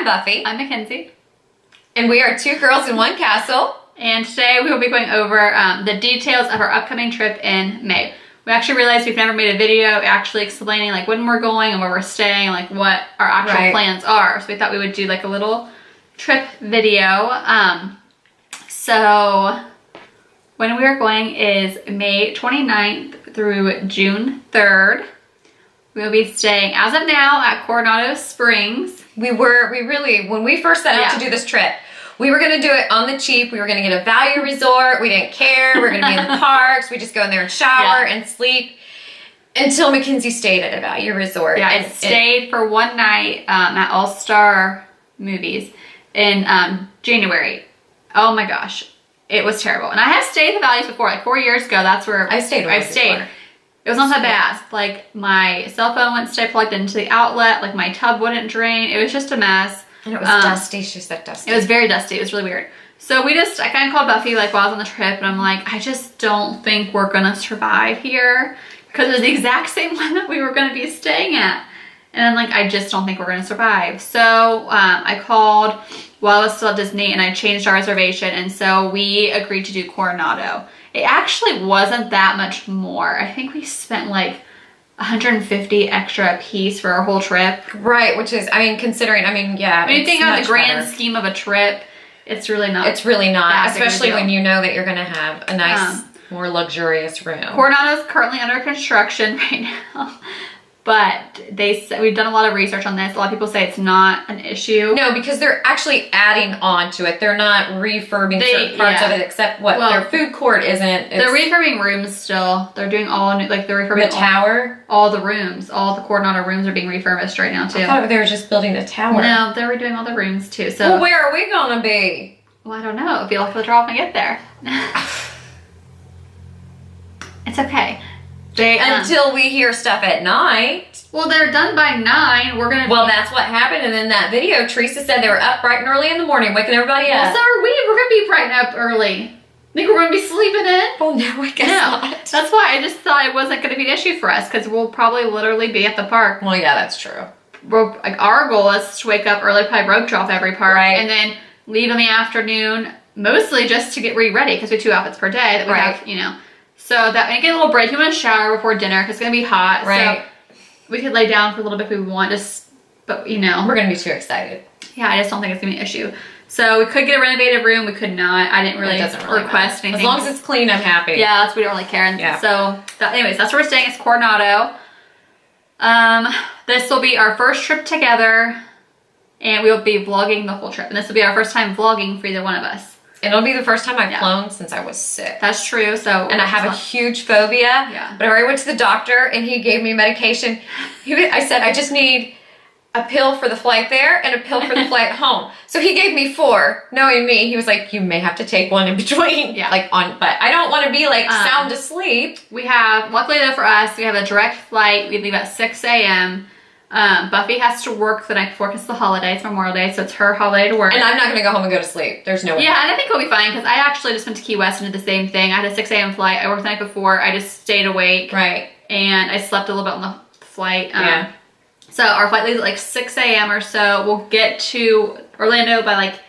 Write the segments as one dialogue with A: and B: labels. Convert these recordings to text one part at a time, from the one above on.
A: I'm Buffy.
B: I'm Mackenzie.
A: And we are two girls in one castle.
B: And today we will be going over the details of our upcoming trip in May. We actually realized we've never made a video actually explaining like when we're going and where we're staying and like what our actual plans are. So we thought we would do like a little trip video. So when we are going is May 29th through June 3rd. We will be staying as of now at Coronado Springs.
A: We really, when we first set out to do this trip, we were going to do it on the cheap. We were going to get a value resort. We didn't care. We were going to be in the parks. We just go in there and shower and sleep until Mackenzie stayed at a value resort.
B: Yeah, I stayed for one night at All-Star Movies in January. Oh my gosh, it was terrible. And I have stayed at the Valleys before, like 4 years ago. That's where
A: I stayed.
B: Before. It was not that bad. Like my cell phone wouldn't stay plugged into the outlet. Like my tub wouldn't drain. It was just a mess.
A: And it was dusty. She said dusty.
B: It was very dusty. It was really weird. So I kind of called Buffy like while I was on the trip, and I'm like, I just don't think we're gonna survive here because it was the exact same one that we were gonna be staying at. And I'm like, I just don't think we're gonna survive. So I called while I was still at Disney, and I changed our reservation, and so we agreed to do Coronado. It actually wasn't that much more. I think we spent like $150 extra a piece for our whole trip.
A: Right, which is, I mean, considering, yeah.
B: When you think about the grand scheme of a trip, it's really not.
A: It's really not, especially when you know that you're going to have a nice, more luxurious room.
B: Coronado's currently under construction right now. But we've done a lot of research on this. A lot of people say it's not an issue.
A: No, because they're actually adding on to it. They're not refurbing certain parts of it, except their food court isn't.
B: They're refurbing rooms still. They're doing all new, like they're refurbing
A: the tower.
B: All the rooms, all the Coronado rooms are being refurbished right now too.
A: I thought they were just building the tower.
B: No, they're redoing all the rooms too. So,
A: well, where are we gonna be?
B: Well, I don't know. If you look for the drop and get there, it's okay.
A: Until we hear stuff at night.
B: Well, they're done by 9. We're gonna.
A: Well, that's what happened. And in that video, Teresa said they were up bright and early in the morning, waking everybody up.
B: Well, so are we. We're gonna be bright and up early. Think we're gonna be sleeping in?
A: Oh no, I guess not.
B: That's why I just thought it wasn't gonna be an issue for us because we'll probably literally be at the park.
A: Well, yeah, that's true.
B: Our goal is to wake up early, probably rope drop every park, and then leave in the afternoon, mostly just to get ready because we have 2 outfits per day that we have, So that we get a little break. You want to shower before dinner because it's gonna be hot.
A: Right.
B: So we could lay down for a little bit if we want. But
A: we're gonna be too excited.
B: Yeah, I just don't think it's gonna be an issue. So we could get a renovated room. We could not. I didn't really request anything.
A: As long as it's clean, I'm happy.
B: Yeah, we don't really care. So anyways, that's where we're staying. It's Coronado. This will be our first trip together, and we will be vlogging the whole trip. And this will be our first time vlogging for either one of us.
A: And it'll be the first time I've flown since I was sick.
B: That's true.
A: And I have a huge phobia.
B: Yeah.
A: But I already went to the doctor and he gave me medication. I said, I just need a pill for the flight there and a pill for the flight home. So he gave me 4. Knowing me, he was like, you may have to take one in between.
B: Yeah.
A: But I don't want to be sound asleep.
B: We have, luckily though for us, we have a direct flight. We leave at 6 a.m. Buffy has to work the night before because it's the holiday. It's Memorial Day, so it's her holiday to work.
A: And I'm not going to go home and go to sleep. There's no way.
B: Yeah, and I think we'll be fine because I actually just went to Key West and did the same thing. I had a 6 a.m. flight. I worked the night before. I just stayed awake.
A: Right.
B: And I slept a little bit on the flight. So our flight leaves at like 6 a.m. or so. We'll get to Orlando by like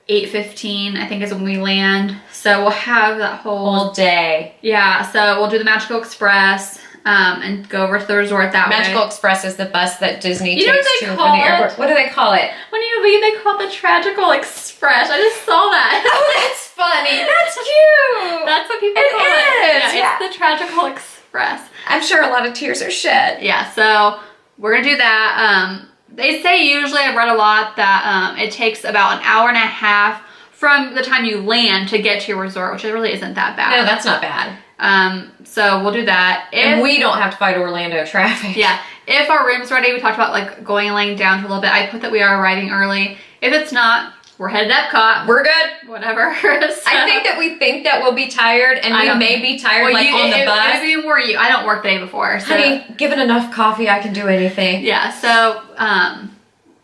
B: 8:15, I think is when we land. So we'll have that whole
A: day.
B: Yeah, so we'll do the Magical Express. And go over to the resort that way.
A: Magical Express is the bus that Disney takes
B: to
A: from the airport. What do they call it?
B: When you leave, they call it the Tragical Express. I just saw that.
A: Oh, that's funny. That's cute.
B: That's what people call it. Yeah, it's the Tragical Express.
A: I'm sure a lot of tears are shed.
B: Yeah, so we're gonna do that. They say usually, I've read a lot, that it takes about an hour and a half from the time you land to get to your resort, which really isn't that bad.
A: No, that's not bad.
B: So we'll do that.
A: And we don't have to fight Orlando traffic.
B: Yeah. If our room's ready, we talked about like going and laying down for a little bit. I put that we are arriving early. If it's not, we're headed to Epcot.
A: We're good.
B: Whatever. So,
A: I think that we'll be tired, and we may be tired on the bus.
B: Maybe were you. I don't work the day before. So.
A: Honey, given enough coffee, I can do anything.
B: Yeah. So,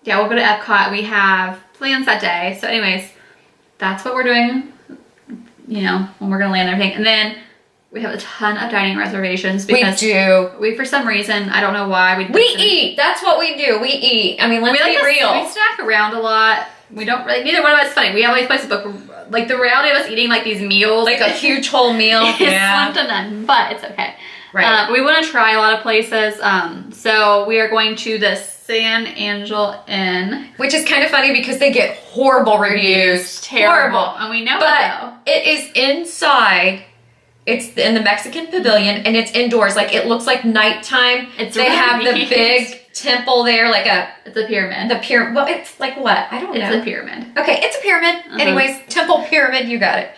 B: yeah, we'll go to Epcot. We have plans that day. So anyways, that's what we're doing, when we're going to land and everything. And then We have a ton of dining reservations because
A: we do.
B: We, for some reason, I don't know why.
A: We eat. That's what we do. We eat. I mean, let's be real.
B: We snack around a lot. We don't really, neither one of us, funny. We have all these places, but like the reality of us eating like these meals.
A: Like a huge whole meal.
B: It's slim to none, but it's okay.
A: Right.
B: We want to try a lot of places. So we are going to the San Angel Inn.
A: Which is kind of funny because they get horrible reviews.
B: Terrible.
A: Horrible.
B: And we know
A: but
B: it though.
A: It is inside. It's in the Mexican pavilion and it's indoors. Like it looks like nighttime.
B: It's
A: they
B: really
A: have the
B: neat.
A: big temple there, like
B: it's a pyramid.
A: the pyramid. Well, it's like what? I don't know.
B: It's a pyramid.
A: Okay, it's a pyramid. Anyways, temple pyramid, you got it.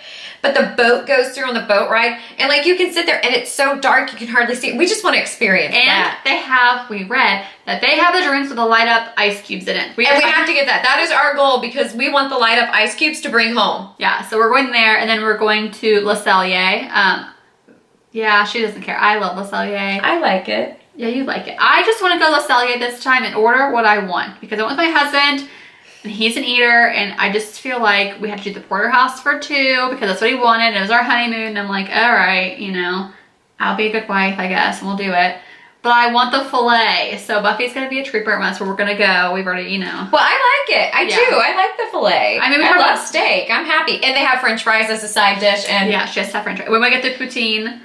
A: But the boat goes through on the boat ride, and like you can sit there, and it's so dark you can hardly see. We just want to experience that.
B: And we read that they have the drinks with the light up ice cubes in it.
A: We have to get that. That is our goal because we want the light up ice cubes to bring home.
B: Yeah, so we're going there, and then we're going to Le Cellier. Yeah, she doesn't care. I love Le Cellier.
A: I like it.
B: Yeah, you like it. I just want to go to Le Cellier this time and order what I want because I went with my husband and he's an eater and I just feel like we had to do the porterhouse for 2 because that's what he wanted. It was our honeymoon and I'm like, all right, you know, I'll be a good wife, I guess, and we'll do it. But I want the filet. So Buffy's going to be a trooper and that's where we're going to go. We've already, you know.
A: Well, I like it. I do. I like the filet.
B: I mean,
A: I love steak. I'm happy. And they have French fries as a side dish. And
B: yeah, she has to have French fries. We might get the poutine.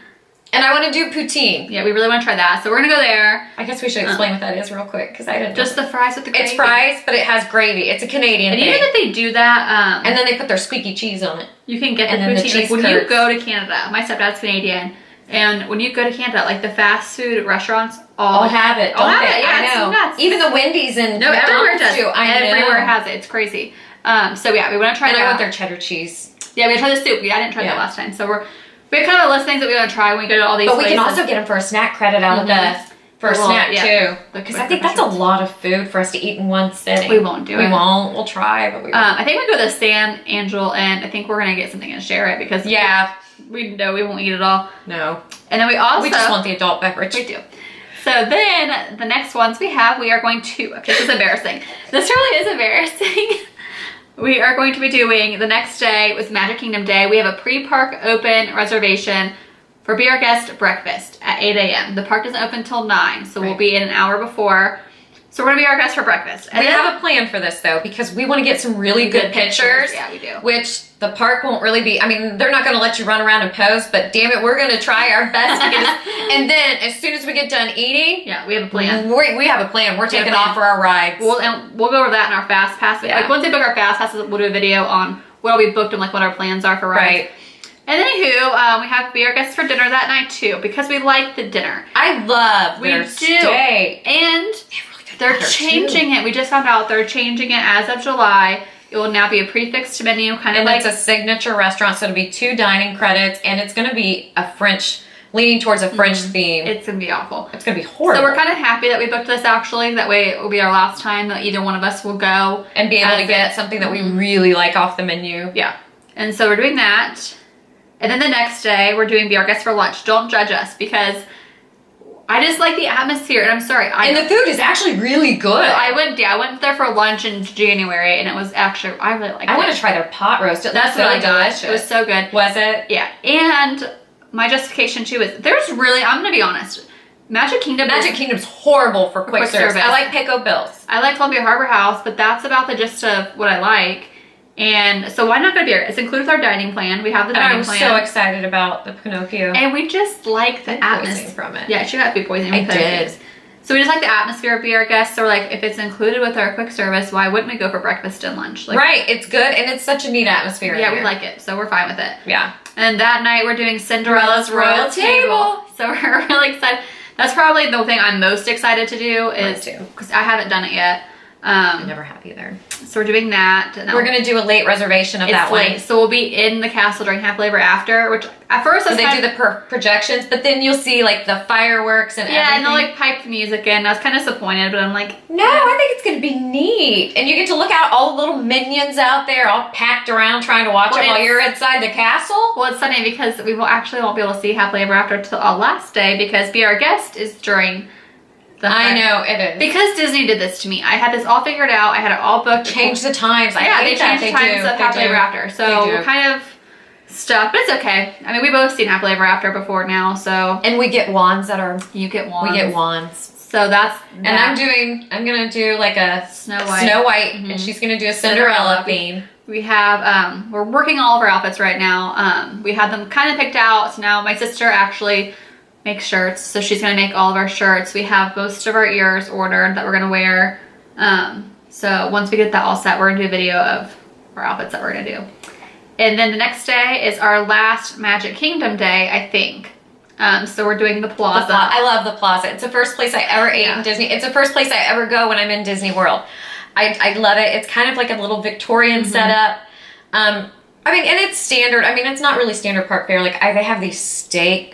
A: And I want to do poutine.
B: Yeah, we really want to try that. So we're going to go there.
A: I guess we should explain what that is real quick because I didn't
B: Just the fries with the gravy.
A: It's fries, but it has gravy. It's a Canadian thing.
B: And even if they do that...
A: and then they put their squeaky cheese on it.
B: You can get the
A: then the
B: poutine.
A: cheese
B: Like when you
A: curds.
B: go to Canada, my stepdad's Canadian, and when you go to Canada, like the fast food restaurants all
A: have it.
B: all have
A: they?
B: it. Yeah,
A: I know.
B: it's nuts.
A: Even the Wendy's and
B: No, everywhere does.
A: too.
B: Everywhere has it. It's crazy. So yeah, we want to try
A: And
B: that.
A: I want their cheddar cheese.
B: Yeah, we gotta try the soup. I didn't try that last time. So we have kind of a list of things that we want to try when we go to all these
A: But
B: places.
A: we can also get them for a snack credit out of the snack too. Because I think that's a lot of food for us to eat in one sitting.
B: We won't do it.
A: We won't. We'll try, but we won't.
B: I think we go to the San Angel and I think we're gonna get something and share it because we know we won't eat it all.
A: No.
B: And then we
A: just want the adult beverage.
B: We do. So then the next ones we are going to, okay, this is embarrassing. This really is embarrassing. We are going to be doing, the next day was Magic Kingdom Day. We have a pre-park open reservation for Be Our Guest breakfast at 8 a.m. The park doesn't open till 9, so we'll be in an hour before. So we're gonna be our guest for breakfast. And
A: we have a plan for this though, because we want to get some really good pictures.
B: Yeah, we do.
A: Which the park won't really be, I mean, they're not gonna let you run around and pose, but damn it, we're gonna try our best to get us. And then as soon as we get done eating,
B: we have a plan.
A: We have a plan. We're taking off for our rides.
B: We'll go over that in our fast pass.
A: Yeah.
B: Like once they book our fast passes, we'll do a video on what we booked and like what our plans are for rides.
A: Right.
B: And anywho, we have Be Our Guests for dinner that night too, because we like the dinner.
A: I love their steak.
B: And they're changing it. We just found out they're changing it as of July. It will now be a prefixed menu, kind of like
A: it's a signature restaurant, so it'll be 2 dining credits, and it's going to be a French, leaning towards a French theme.
B: It's going to be awful.
A: It's going to be horrible.
B: So we're kind of happy that we booked this actually. That way it will be our last time that either one of us will go.
A: And be able to get something that we really like off the menu.
B: Yeah. And so we're doing that. And then the next day, we're doing Be Our Guest for lunch. Don't judge us because I just like the atmosphere, and I'm sorry.
A: And the food is actually really good.
B: I went there for lunch in January, and it was actually, I really liked it.
A: I want to try their pot roast.
B: That's really delicious. It was so good.
A: Was it?
B: Yeah. And my justification too is, I'm going to be honest. Magic Kingdom's
A: horrible for quick service. I like Pico Bills.
B: I like Columbia Harbor House, but that's about the gist of what I like. And so why not go to Be Our Guest? It's included with our dining plan. We have the dining plan.
A: I was so excited about the Pinocchio.
B: And we just like the atmosphere
A: from it.
B: Yeah, she got food poisoning.
A: I did.
B: So we just like the atmosphere of Be Our Guest. So we're like, if it's included with our quick service, why wouldn't we go for breakfast and lunch? Like,
A: right, it's good, and it's such a neat atmosphere.
B: Yeah, we like it, so we're fine with it.
A: Yeah.
B: And that night we're doing Cinderella's Royal Table. So we're really excited. That's probably the thing I'm most excited to do is because I haven't done it yet.
A: I never have either.
B: So we're doing that.
A: We're going to do a late reservation of that one.
B: So we'll be in the castle during Happily Ever After, which at first
A: they do the projections, but then you'll see like the fireworks and everything.
B: And they'll like pipe the music in. I was kind of disappointed, but I'm like,
A: no, I think it's going to be neat. And you get to look out all the little minions out there all packed around trying to watch it while you're inside the castle.
B: Well, it's funny because we won't be able to see Happily Ever After till our last day because Be Our Guest is during...
A: I know, it is.
B: Because Disney did this to me. I had this all figured out. I had it all booked.
A: Change the times.
B: They changed the times of Happily Ever After. So we're kind of stuff, but it's okay. I mean, we both seen Happily Ever After before now, so.
A: And we get wands that are.
B: You get wands.
A: We get wands.
B: So that's.
A: And I'm gonna do like a
B: Snow White,
A: and she's gonna do a Cinderella theme.
B: We have, we're working all of our outfits right now. We had them kind of picked out, so now my sister actually makes shirts, so she's gonna make all of our shirts. We have most of our ears ordered that we're gonna wear. So once we get that all set, we're gonna do a video of our outfits that we're gonna do. And then the next day is our last Magic Kingdom day, I think. So we're doing the Plaza.
A: I love the Plaza. It's the first place I ever ate in Disney. It's the first place I ever go when I'm in Disney World. I love it. It's kind of like a little Victorian setup. I mean, and it's standard. I mean, it's not really standard park fare. Like, they have these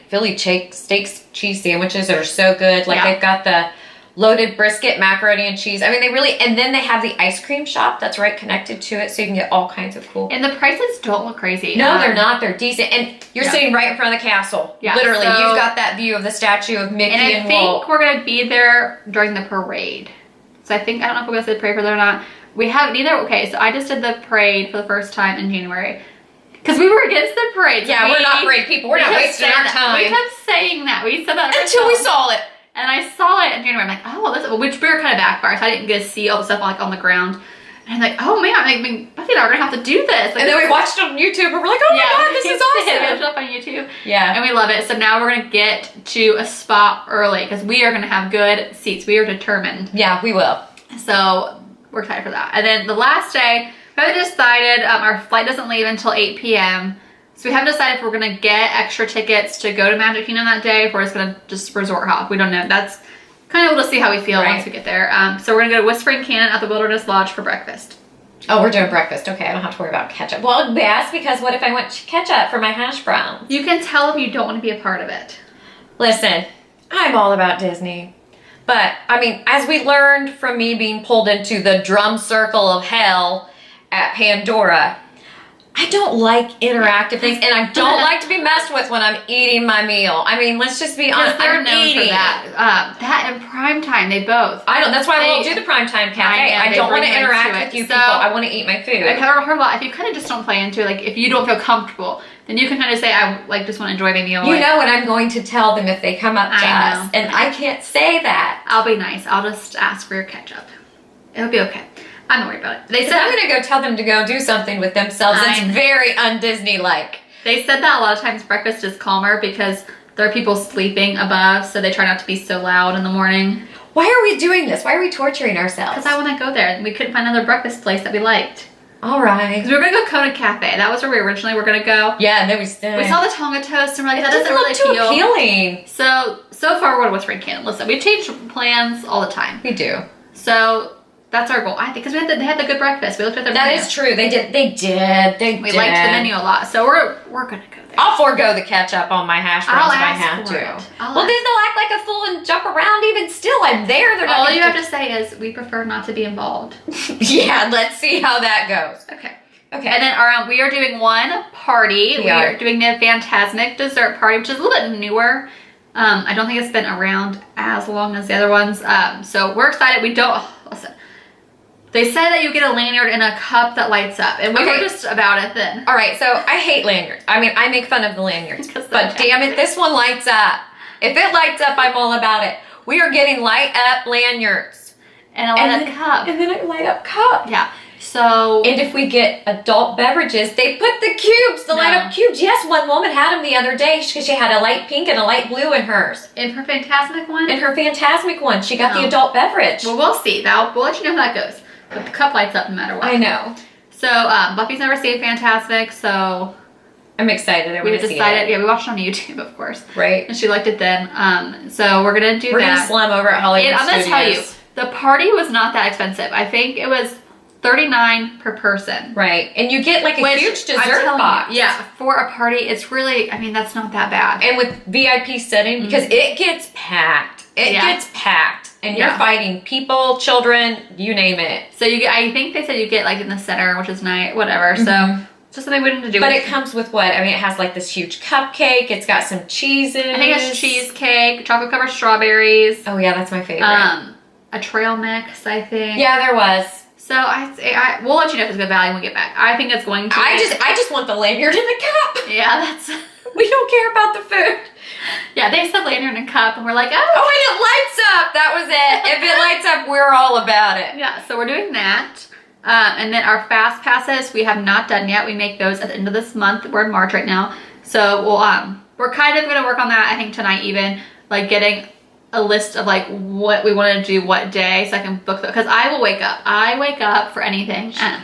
A: Philly steak cheese sandwiches that are so good. Like, they've got the loaded brisket, macaroni and cheese. I mean, and then they have the ice cream shop that's right connected to it, so you can get all kinds of cool.
B: And the prices don't look crazy.
A: No, they're not. They're decent. And you're sitting right in front of the castle. Yeah. Literally, you've got that view of the statue of Mickey and
B: I think we're going to be there during the parade. So I don't know if we're going to say the parade for that or not. We have neither. Okay, so I just did the parade for the first time in January. Because we were against the parade. So
A: we're not parade people. We're not wasting our time.
B: We kept saying that. We said that
A: until we saw it.
B: And I saw it in January. I'm like, oh, which we were kind of backfired. So I didn't get to see all the stuff on the ground. And I'm like, oh man, Buffy and I are going to have to do this. Like,
A: and then we watched it on YouTube and we're like, oh my God, this is awesome.
B: We watched it on YouTube.
A: Yeah.
B: And we love it. So now we're going to get to a spot early because we are going to have good seats. We are determined.
A: Yeah, we will.
B: So we're excited for that. And then the last day, we haven't decided, our flight doesn't leave until 8 p.m. So we haven't decided if we're going to get extra tickets to go to Magic Kingdom that day, if we're just going to just resort hop. We don't know. That's kind of, we'll just see how we feel once we get there. So we're going to go to Whispering Canyon at the Wilderness Lodge for breakfast.
A: Oh, we're doing breakfast. Okay, I don't have to worry about ketchup. Well, yes, because what if I want ketchup for my hash browns?
B: You can tell them you don't want to be a part of it.
A: Listen, I'm all about Disney. But, I mean, as we learned from me being pulled into the drum circle of hell at Pandora, I don't like interactive things, and I don't like to be messed with when I'm eating my meal. I mean, let's just be honest.
B: They're known for that. That and Primetime, they both.
A: That's why I won't do the Primetime Cafe. I don't want to interact with you people. I want to eat my food.
B: I've heard a lot. If you kind of just don't play into it, like if you don't feel comfortable, then you can kind of say, I just want to enjoy my meal.
A: You know what I'm going to tell them if they come up to us, and I can't say that.
B: I'll be nice. I'll just ask for your ketchup. It'll be okay. I'm not worried about it. They said
A: I'm going to go tell them to go do something with themselves. It's very un-Disney-like.
B: They said that a lot of times breakfast is calmer because there are people sleeping above, so they try not to be so loud in the morning.
A: Why are we doing this? Why are we torturing ourselves?
B: Because I want to go there. We couldn't find another breakfast place that we liked.
A: All right.
B: Because we were going to go Kona Cafe. That was where we originally were going to go.
A: Yeah, and then we
B: saw the Tonga toast and we're like, that doesn't really feel
A: appealing.
B: So far we're going to Whispering Canyon. Listen, we change plans all the time.
A: We do.
B: So that's our goal, I think, because they had the good breakfast. We looked at their menu.
A: That is true. They did. We
B: liked the menu a lot, so we're gonna go there.
A: I'll forego the ketchup on my hash browns if I have to. Well, then they'll act like a fool and jump around. Even still, I'm there. They're not.
B: All you have to say is we prefer not to be involved.
A: Yeah, let's see how that goes.
B: Okay. And then we are doing one party. We are doing the Fantasmic dessert party, which is a little bit newer. I don't think it's been around as long as the other ones. So we're excited. Listen. They said that you get a lanyard in a cup that lights up, and we were just about it then.
A: All right, so I hate lanyards. I mean, I make fun of the lanyards, but damn it, this one lights up. If it lights up, I'm all about it. We are getting light up lanyards.
B: And a light up cup.
A: And then a light up cup.
B: Yeah. So.
A: And if we get adult beverages, they put the cubes, the light up cubes. Yes, one woman had them the other day because she had a light pink and a light blue in hers.
B: In her Fantasmic one?
A: In her Fantasmic one. She got the adult beverage.
B: Well, we'll see. We'll let you know how that goes. But the cup lights up no matter what.
A: I know.
B: So, Buffy's never seen Fantasmic, so...
A: I'm excited.
B: We decided, we watched it on YouTube, of course.
A: Right.
B: And she liked it then. So we're going to do that.
A: We're going to slum over at Hollywood
B: I'm going to tell you, the party was not that expensive. I think it was $39 per person.
A: Right. And you get like a huge dessert box.
B: Yeah. For a party, it's really, that's not that bad.
A: And with VIP setting, because it gets packed. It gets packed. And you're fighting people, children, you name it.
B: So I think they said you get like in the center, which is nice, whatever. So it's just something we didn't do.
A: But it comes with what? I mean, it has like this huge cupcake. It's got some cheeses.
B: I think it's cheesecake, chocolate covered strawberries.
A: Oh yeah, that's my favorite.
B: A trail mix, I think.
A: Yeah, there was.
B: So we'll let you know if it's good value when we get back. I think it's going to.
A: I just want the lanyard in the cup.
B: Yeah, that's.
A: We don't care about the food.
B: Yeah, they said lanyard in a cup, and we're like,
A: oh, and it lights up. That was it. If it lights up, we're all about it.
B: Yeah, so we're doing that. And then our fast passes, we have not done yet. We make those at the end of this month. We're in March right now. So we're kind of going to work on that, I think, tonight even. Like getting a list of like what we want to do what day so I can book them. Because I will wake up. I wake up for anything at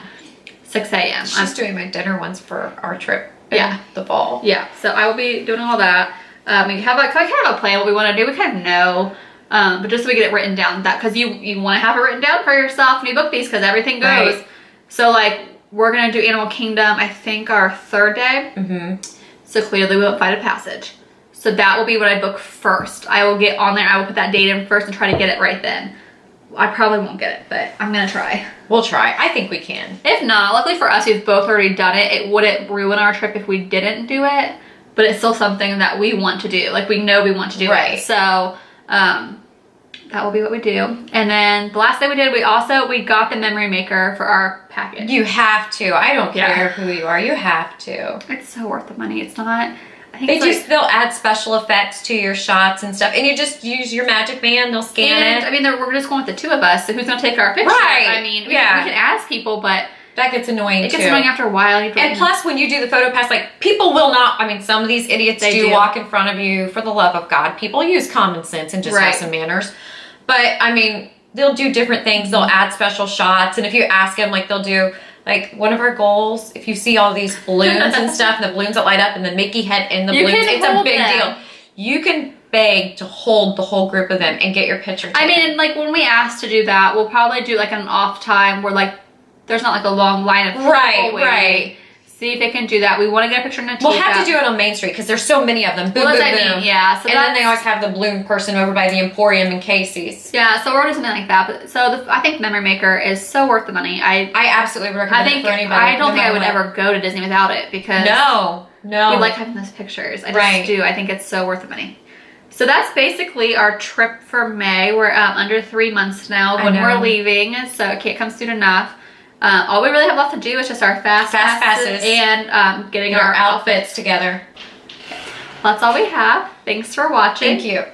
B: 6 a.m.
A: She's doing my dinner ones for our trip
B: in
A: the fall.
B: Yeah, so I will be doing all that. We have like kind of a plan what we want to do. We kind of know. But just so we get it written down, that because you want to have it written down for yourself when you book these because everything goes. Right. So like we're gonna do Animal Kingdom, I think our 3rd day. Mm-hmm. So clearly we won't find a passage. So that will be what I book first. I will get on there. I will put that date in first and try to get it right then. I probably won't get it, but I'm gonna try.
A: We'll try. I think we can.
B: If not, luckily for us, we've both already done it. It wouldn't ruin our trip if we didn't do it, but it's still something that we want to do. Like we know we want to do it. So that will be what we do. And then the last thing we did, we got the memory maker for our package.
A: You have to. I don't care who you are. You have to.
B: It's so worth the money. It's not. I think
A: they'll add special effects to your shots and stuff, and you just use your magic band. They'll scan it.
B: I mean, we're just going with the 2 of us. So who's gonna take our picture?
A: Right.
B: I mean, we can ask people, but
A: that gets annoying.
B: It gets annoying after a while.
A: And plus, when you do the photo pass, like people will not. I mean, some of these idiots do walk in front of you. For the love of God, people use common sense and just have some manners. But I mean, they'll do different things. They'll add special shots, and if you ask them, like they'll do. Like one of our goals, if you see all these balloons and stuff, and the balloons that light up and the Mickey head in the balloons, it's a big deal. You can beg to hold the whole group of them and get your picture taken.
B: I mean, like when we ask to do that, we'll probably do like an off time where like there's not like a long line of people waiting. See if they can do that. We want to get a picture in a teacup.
A: We'll have to do it on Main Street because there's so many of them. Boom, boom, boom.
B: Yeah. So
A: and then they always have the balloon person over by the Emporium and Casey's.
B: Yeah, so we're doing something like that. But I think the Memory Maker is so worth the money. I absolutely recommend it for anybody. I don't think I would ever go to Disney without it because
A: no,
B: we like having those pictures. I just do. I think it's so worth the money. So that's basically our trip for May. We're under 3 months now when we're leaving, so it can't come soon enough. All we really have left to do is just our fast passes and getting our outfits together. Okay. That's all we have. Thanks for watching.
A: Thank you.